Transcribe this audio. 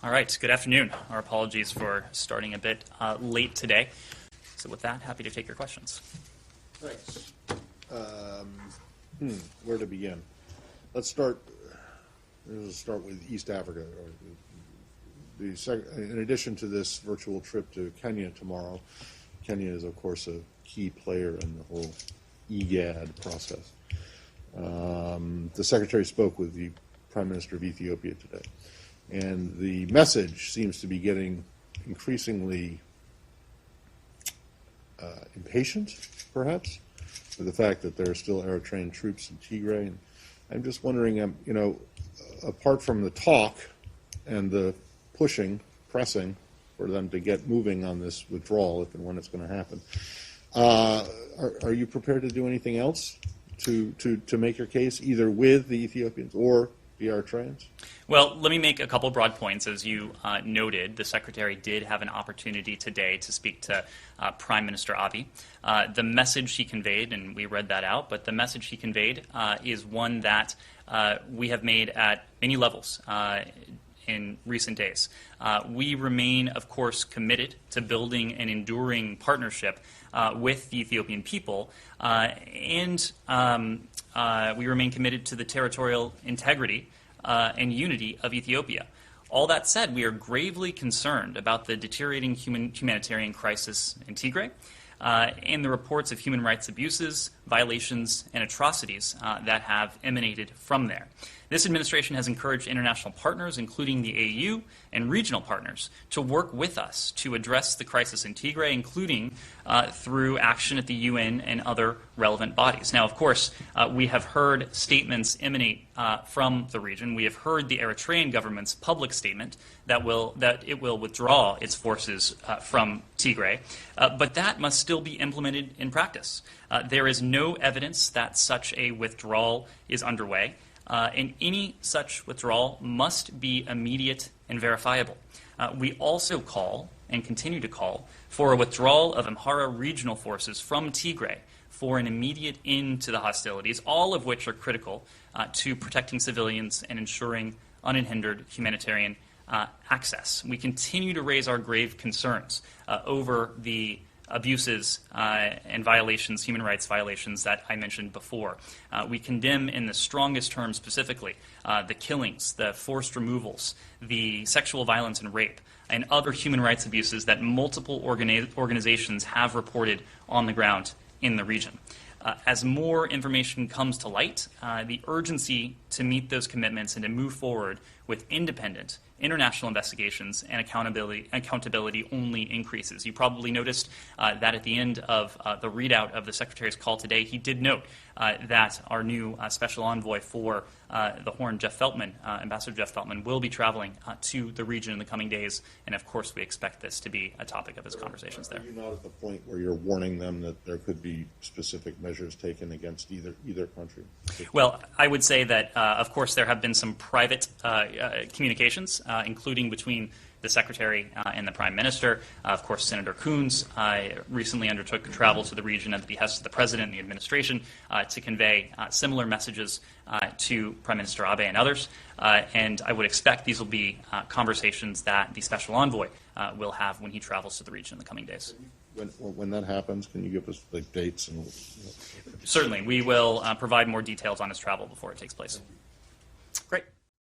All right, good afternoon. Our apologies for starting a bit late today. So with that, happy to take your questions. Thanks. Where to begin? Let's start with East Africa. In addition to this virtual trip to Kenya tomorrow, Kenya is, of course, a key player in the whole EGAD process. The Secretary spoke with the Prime Minister of Ethiopia today. And the message seems to be getting increasingly impatient, perhaps, with the fact that there are still Eritrean troops in Tigray. And I'm just wondering, apart from the talk and the pressing for them to get moving on this withdrawal, if and when it's going to happen, are you prepared to do anything else to make your case, either with the Ethiopians or the Eritreans? Well, let me make a couple broad points. As you noted, the Secretary did have an opportunity today to speak to Prime Minister Abiy. The message he conveyed, and we read that out, but the message he conveyed is one that we have made at many levels in recent days. We remain, of course, committed to building an enduring partnership with the Ethiopian people, and we remain committed to the territorial integrity and unity of Ethiopia. All that said, we are gravely concerned about the deteriorating humanitarian crisis in Tigray and the reports of human rights abuses, violations, and atrocities that have emanated from there. This administration has encouraged international partners, including the AU and regional partners, to work with us to address the crisis in Tigray, including through action at the UN and other relevant bodies. Now, of course, we have heard statements emanate from the region. We have heard the Eritrean government's public statement that it will withdraw its forces from Tigray, but that must still be implemented in practice. There is no evidence that such a withdrawal is underway. And any such withdrawal must be immediate and verifiable. We also call, and continue to call, for a withdrawal of Amhara regional forces from Tigray for an immediate end to the hostilities, all of which are critical to protecting civilians and ensuring unhindered humanitarian access. We continue to raise our grave concerns over the abuses and violations, human rights violations that I mentioned before. We condemn in the strongest terms specifically the killings, the forced removals, the sexual violence and rape, and other human rights abuses that multiple organizations have reported on the ground in the region. As more information comes to light, the urgency to meet those commitments and to move forward with independent international investigations and accountability only increases. You probably noticed that at the end of the readout of the Secretary's call today, he did note that our new special envoy for the Horn, Ambassador Jeff Feltman, will be traveling to the region in the coming days, and of course we expect this to be a topic of his conversations there. Are you not at the point where you're warning them that there could be specific measures taken against either country? Well, I would say that, of course, there have been some private communications, including between the Secretary and the Prime Minister. Of course, Senator Coons recently undertook travel to the region at the behest of the President and the administration to convey similar messages to Prime Minister Abe and others. And I would expect these will be conversations that the Special Envoy will have when he travels to the region in the coming days. When that happens, can you give us dates? Certainly. We will provide more details on his travel before it takes place.